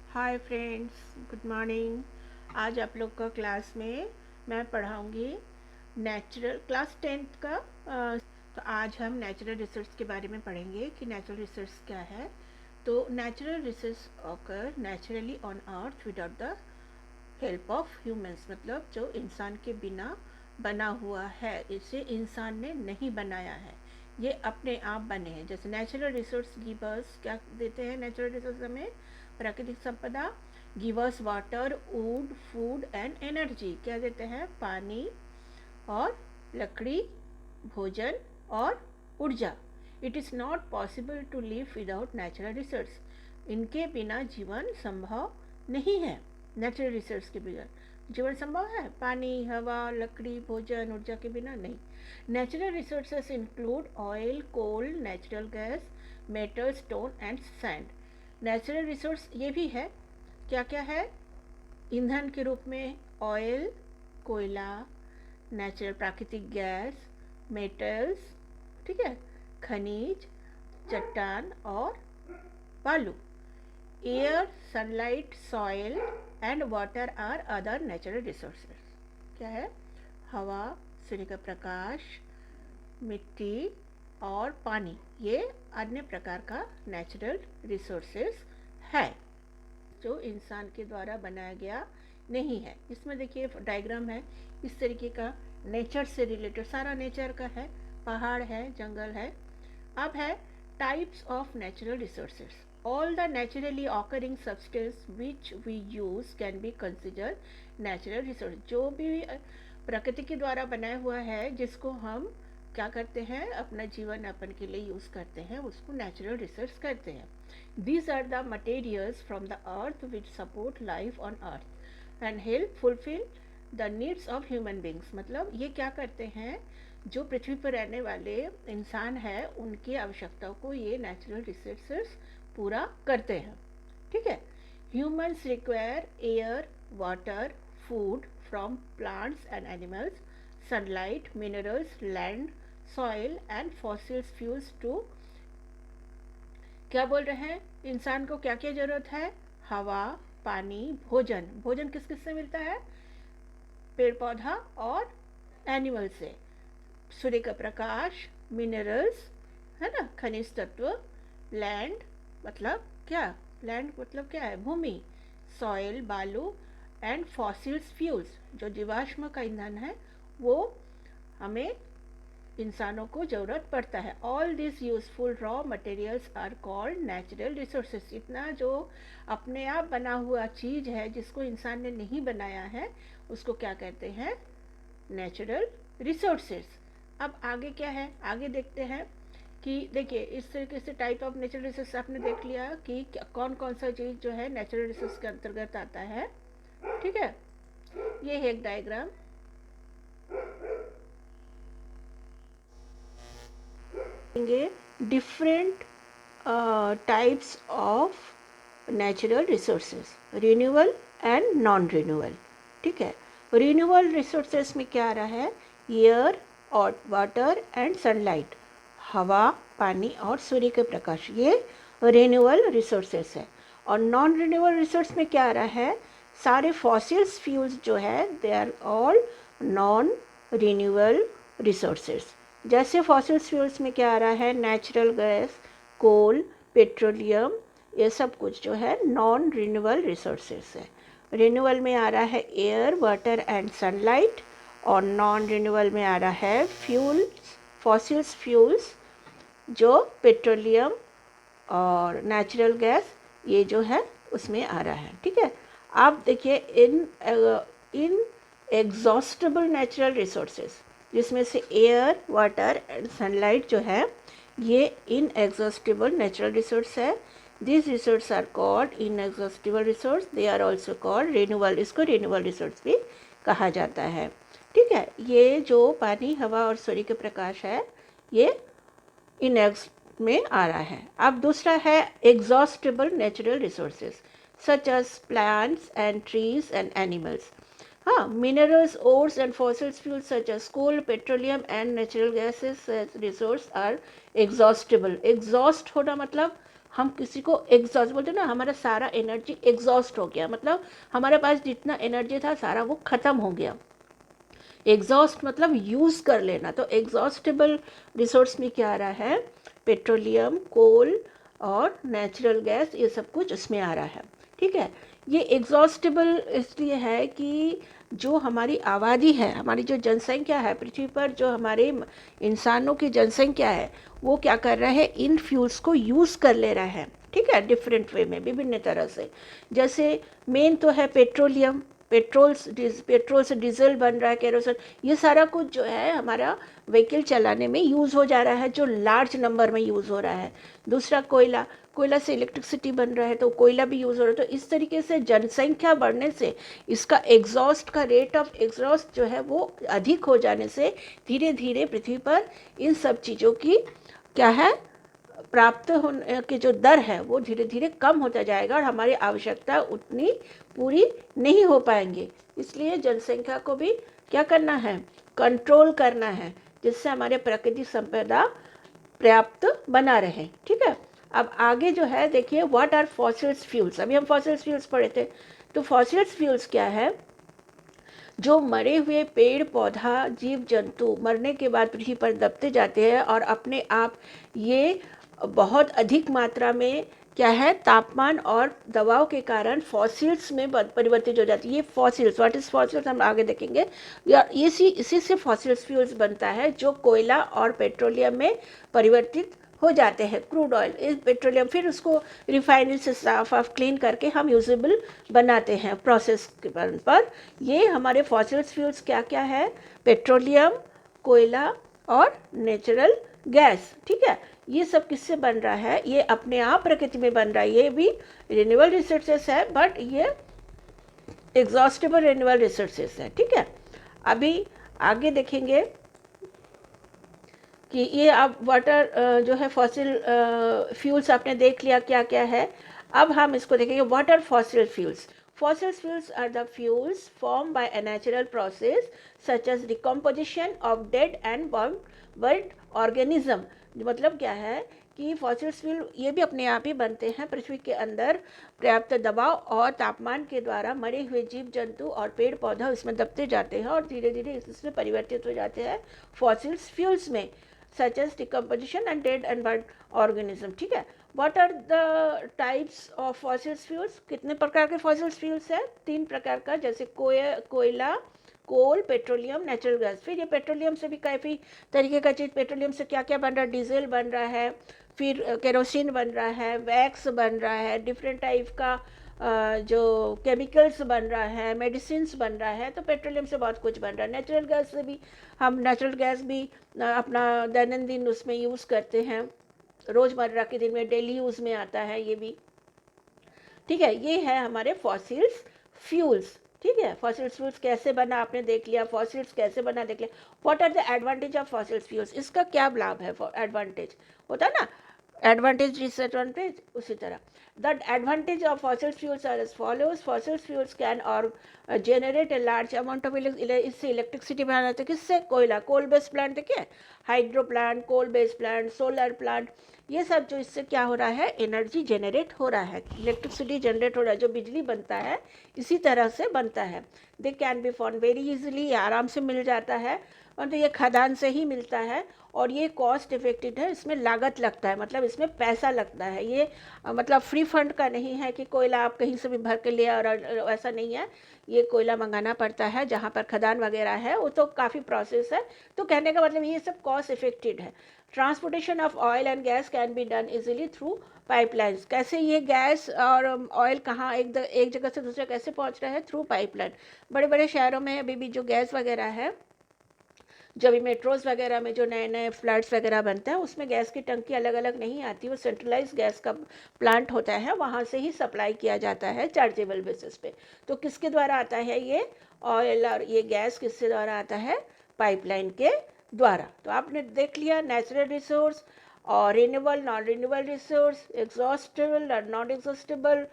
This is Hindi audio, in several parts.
Hi friends, good morning. आज आप लोग का क्लास में मैं पढ़ाऊंगी नेचुरल क्लास 10th का। तो आज हम नेचुरल रिसोर्स के बारे में पढ़ेंगे कि नेचुरल रिसोर्स क्या है। तो natural resource occur naturally on earth without the help of humans, मतलब जो इंसान के बिना बना हुआ है, इसे इंसान ने नहीं बनाया है, ये अपने आप बने हैं। जैसे नेचुरल रिसोर्स गिवर्स क्या देते हैं, नेचुरल रिसोर्स हमें प्राकृतिक संपदा givers water, wood, food and energy क्या देते हैं, पानी और लकड़ी, भोजन और ऊर्जा। It is not possible to live without natural resource, इनके बिना जीवन संभव नहीं है। नेचुरल रिसोर्स के बिना जीवन संभव है? पानी, हवा, लकड़ी, भोजन, ऊर्जा के बिना नहीं। Natural resources include oil, coal, natural gas, metal, stone and sand. Natural resource ये भी है, क्या क्या है? ईंधन के रूप में ऑयल, कोयला, नेचुरल प्राकृतिक गैस, मेटल्स, ठीक है, खनिज, चट्टान और बालू। Air, sunlight, soil and water are other natural resources. क्या है? हवा, सूर्य का प्रकाश, मिट्टी और पानी, ये अन्य प्रकार का नेचुरल रिसोर्सेज है जो इंसान के द्वारा बनाया गया नहीं है। इसमें देखिए डायग्राम है, इस तरीके का नेचर से रिलेटेड सारा नेचर का है, पहाड़ है, जंगल है। अब है types of natural resources. All the naturally occurring substance which we use can be consider natural resource. जो भी प्रकृति के द्वारा बनाया हुआ है, जिसको हम क्या करते हैं, अपना जीवन यापन के लिए यूज करते हैं, उसको नेचुरल रिसोर्स कहते हैं। These are the materials from the earth which support life on earth and help fulfill the needs of human beings। मतलब ये क्या करते हैं, जो पृथ्वी पर रहने वाले इंसान है, उनकी आवश्यकताओं को ये नेचुरल रिसोर्सेस पूरा करते हैं। ठीक है। Humans require air, water, food from plants and animals, sunlight, minerals, land, soil and fossils fuels too. क्या बोल रहे हैं, इंसान को क्या क्या जरूरत है? हवा, पानी, भोजन। भोजन किस किस से मिलता है? पेड़ पौधा और एनिमल से। सूर्य का प्रकाश, मिनरल्स, है ना, खनिज तत्व। लैंड मतलब क्या? लैंड मतलब क्या है? भूमि। सॉइल, बालू एंड फॉसिल्स फ्यूल्स, जो जीवाश्म का ईंधन है, वो हमें इंसानों को ज़रूरत पड़ता है। All this useful raw materials are called natural resources. इतना जो अपने आप बना हुआ चीज़ है, जिसको इंसान ने नहीं बनाया है, उसको क्या कहते हैं? Natural resources. अब आगे क्या है, आगे देखते हैं कि देखिए इस तरीके से टाइप ऑफ नेचुरल रिसोर्स आपने देख लिया कि कौन कौन सा चीज़ जो है नेचुरल रिसोर्स के अंतर्गत आता है। ठीक है, ये है एक diagram. Different types of natural resources, renewal and non renewal. ठीक है, रिन्यूअल रिसोर्सेज में क्या आ रहा है? एयर और वाटर एंड सनलाइट, हवा, पानी और सूर्य के प्रकाश, ये रिन्यूअल रिसोर्सेज है। और नॉन रिन्यूअल रिसोर्स में क्या आ रहा है? सारे फॉसिल्स फ्यूल्स जो है, they are all non renewal resources. जैसे फॉसिल्स फ्यूल्स में क्या आ रहा है? नेचुरल गैस, कोल, पेट्रोलियम, ये सब कुछ जो है नॉन रिन्यूअल रिसोर्सेज है। रिन्यूअल में आ रहा है एयर, वाटर एंड सनलाइट, और नॉन रिन्यूअल में आ रहा है फ्यूल्स, फॉसिल्स फ्यूल्स, जो पेट्रोलियम और नेचुरल गैस, ये जो है उसमें आ रहा है। ठीक है, आप देखिए इन एग्जॉस्टेबल नेचुरल रिसोर्सेज, जिसमें से एयर, वाटर एंड सनलाइट जो है, ये इनएग्जॉस्टिबल नेचुरल रिसोर्स है। This resource are called inexhaustible resource, they are also called renewal, इसको रिन्यूअल रिसोर्स भी कहा जाता है। ठीक है, ये जो पानी, हवा और सूर्य के प्रकाश है, ये इनएग्स में आ रहा है। अब दूसरा है exhaustible natural resources, such as plants and trees and animals. हाँ, minerals, ores and fossil fuels such as coal, petroleum and natural gases as resource are exhaustible। exhaust होना मतलब हम किसी को एग्जॉस्ट बोलते हैं ना, हमारा सारा एनर्जी एग्जॉस्ट हो गया, मतलब हमारे पास जितना एनर्जी था सारा वो ख़त्म हो गया। एग्जॉस्ट मतलब यूज़ कर लेना, तो एग्जॉस्टेबल रिसोर्स में क्या आ रहा है, पेट्रोलियम, कोल और नेचुरल गैस, ये सब कुछ इसमें आ रहा है। ठीक है, ये एग्जॉस्टेबल इसलिए है कि जो हमारी आबादी है, हमारी जो जनसंख्या है पृथ्वी पर, जो हमारे इंसानों की जनसंख्या है, वो क्या कर रहा है, इन फ्यूल्स को यूज़ कर ले रहा है। ठीक है, डिफरेंट वे में, विभिन्न तरह से। जैसे मेन तो है पेट्रोलियम, पेट्रोल से डीजल बन रहा है, केरोसिन, ये सारा कुछ जो है हमारा व्हीकल चलाने में यूज़ हो जा रहा है, जो लार्ज नंबर में यूज़ हो रहा है। दूसरा कोयला, कोयला से इलेक्ट्रिसिटी बन रहा है, तो कोयला भी यूज़ हो रहा है। तो इस तरीके से जनसंख्या बढ़ने से इसका एग्जॉस्ट का रेट ऑफ एग्जॉस्ट जो है वो अधिक हो जाने से धीरे धीरे पृथ्वी पर इन सब चीज़ों की क्या है, प्राप्त होने की जो दर है वो धीरे धीरे कम होता जाएगा और हमारी आवश्यकता उतनी पूरी नहीं हो पाएंगे। इसलिए जनसंख्या को भी क्या करना है, कंट्रोल करना है, जिससे हमारे प्राकृतिक संपदा पर्याप्त बना रहे। ठीक है, अब आगे जो है देखिए, व्हाट आर फॉसिल्स फ्यूल्स। अभी हम फॉसिल्स फ्यूल्स पढ़े थे, तो फॉसिल्स फ्यूल्स क्या है, जो मरे हुए पेड़ पौधा जीव जंतु मरने के बाद पृथ्वी पर दबते जाते हैं और अपने आप ये बहुत अधिक मात्रा में क्या है, तापमान और दबाव के कारण फॉसिल्स में परिवर्तित हो जाती है। ये फॉसिल्स, व्हाट इज फॉसिल्स, हम आगे देखेंगे। इसी से फॉसिल्स फ्यूल्स बनता है, जो कोयला और पेट्रोलियम में परिवर्तित हो जाते हैं। क्रूड ऑयल इस पेट्रोलियम, फिर उसको रिफाइनरी से साफ क्लीन करके हम यूजेबल बनाते हैं प्रोसेस पर। ये हमारे फॉसिल्स फ्यूल्स क्या क्या है, पेट्रोलियम, कोयला और नेचुरल गैस। ठीक है, ये सब किससे बन रहा है, ये अपने आप प्रकृति में बन रहा है। ये भी रिन्यूएबल रिसोर्सेस है, बट ये एग्जॉस्टेबल रिन्यूएबल रिसोर्सेस है। ठीक है, अभी आगे देखेंगे कि ये अब वाटर जो है फॉसिल फ्यूल्स आपने देख लिया क्या क्या है। अब हम इसको देखेंगे, what are fossil fuels. Fossil fuels are the fuels formed by a natural process such as decomposition of dead and burned organism। मतलब क्या है कि फॉसिल फ्यूल ये भी अपने आप ही बनते हैं पृथ्वी के अंदर पर्याप्त दबाव और तापमान के द्वारा मरे हुए जीव जंतु और पेड़ पौधा इसमें दबते जाते हैं और धीरे धीरे इसमें परिवर्तित हो जाते हैं फॉसिल फ्यूल्स में, such as decomposition and dead and burned organism। ठीक है, what are the types of fossil fuels, कितने प्रकार के fossil fuels है, 3 प्रकार का, जैसे कोयला, कोल, पेट्रोलियम, नेचुरल गैस। फिर ये पेट्रोलियम से भी काफ़ी तरीके का चीज़, पेट्रोलियम से क्या क्या बन रहा है, डीजल बन रहा है, फिर केरोसिन बन रहा है, वैक्स बन रहा है, डिफरेंट टाइप का जो केमिकल्स बन रहा है, मेडिसिन्स बन रहा है, तो पेट्रोलियम से बहुत कुछ बन रहा है। नेचुरल गैस से भी हम नेचुरल गैस भी अपना दैनंदिन उसमें यूज़ करते हैं, रोज़मर्रा के दिन में डेली यूज़ में आता है ये भी। ठीक है, ये है हमारे फॉसिल्स फ्यूल्स। ठीक है, फॉसिल्स फ्यूल्स कैसे बना आपने देख लिया, फॉसिल्स कैसे बना देख लिया। What are the advantage of fossils fuels, इसका क्या लाभ है, एडवांटेज होता है ना, एडवांटेज डिसएडवांटेज, उसी तरह the advantage of fossil fuels are as follows. Fossil fuels can और generate a large amount of इससे इलेक्ट्रिसिटी बनाना था, किससे, कोयला, कोल बेस्ड प्लांट देखिए, hydro plant, coal based plant, solar plant, ये सब जो इससे क्या हो रहा है, एनर्जी जनरेट हो रहा है, इलेक्ट्रिसिटी जनरेट हो रहा है, जो बिजली बनता है इसी तरह से बनता है। They can be found very easily, आराम से मिल जाता है, और तो ये खदान से ही मिलता है और ये कॉस्ट इफेक्टिव है, इसमें लागत लगता है, मतलब इसमें पैसा लगता है। ये मतलब फ्री फंड का नहीं है कि कोयला आप कहीं से भी भर के ले, और ऐसा नहीं है, ये कोयला मंगाना पड़ता है, जहाँ पर खदान वगैरह है वो तो काफ़ी प्रोसेस है। तो कहने का मतलब ये सब कॉस्ट इफेक्टिव है। Transportation of oil and gas can be done easily through pipelines. कैसे ये गैस और ऑयल कहाँ एक जगह से दूसरे कैसे पहुँच रहा है, थ्रू पाइपलाइन। बड़े बड़े शहरों में अभी भी जो गैस वगैरह है, जब भी मेट्रोज़ वगैरह में जो नए नए फ्लैट्स वगैरह बनते हैं, उसमें गैस की टंकी अलग अलग नहीं आती, वो सेंट्रलाइज गैस का प्लांट होता है, वहाँ से ही सप्लाई किया जाता है चार्जेबल बेसिस पे। तो किसके द्वारा आता है ये ऑयल और ये गैस, किसके द्वारा आता है, पाइपलाइन के द्वारा। तो आपने देख लिया नेचुरल रिसोर्स और renewable, non renewable resource, exhaustible और नॉन एग्जॉस्टेबल।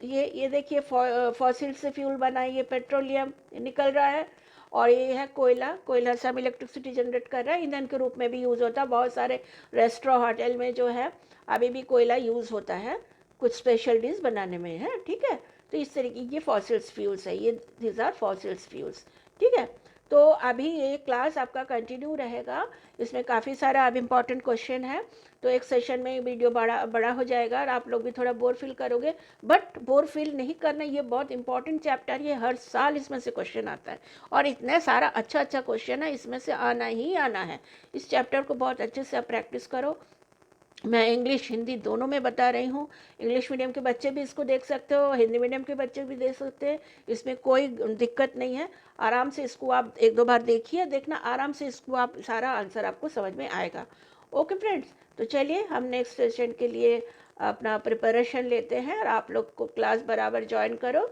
ये देखिए फॉसिल से फ्यूल बना, ये पेट्रोलियम निकल रहा है, और ये है कोयला, कोयला से हम इलेक्ट्रिसिटी जनरेट कर रहे हैं, ईंधन के रूप में भी यूज़ होता है। बहुत सारे रेस्टोरेंट होटल में जो है अभी भी कोयला यूज़ होता है कुछ स्पेशल डिश बनाने में, है, ठीक है। तो इस तरीके ये फॉसिल्स फ्यूल्स है, ये दिस आर फॉसिल्स फ्यूल्स, ठीक है। तो अभी ये क्लास आपका कंटिन्यू रहेगा, इसमें काफ़ी सारा अब इम्पॉर्टेंट क्वेश्चन है। तो एक सेशन में वीडियो बड़ा बड़ा हो जाएगा और आप लोग भी थोड़ा बोर फील करोगे, बट बोर फील नहीं करना, ये बहुत इंपॉर्टेंट चैप्टर, ये हर साल इसमें से क्वेश्चन आता है और इतना सारा अच्छा अच्छा क्वेश्चन है, इसमें से आना ही आना है। इस चैप्टर को बहुत अच्छे से आप प्रैक्टिस करो। मैं इंग्लिश हिंदी दोनों में बता रही हूँ। इंग्लिश मीडियम के बच्चे भी इसको देख सकते हो, हिंदी मीडियम के बच्चे भी देख सकते हैं, इसमें कोई दिक्कत नहीं है। आराम से इसको आप एक दो बार देखिए, देखना आराम से इसको आप सारा आंसर आपको समझ में आएगा। ओके फ्रेंड्स, तो चलिए हम नेक्स्ट सेशन के लिए अपना प्रिपरेशन लेते हैं और आप लोग को क्लास बराबर ज्वाइन करो।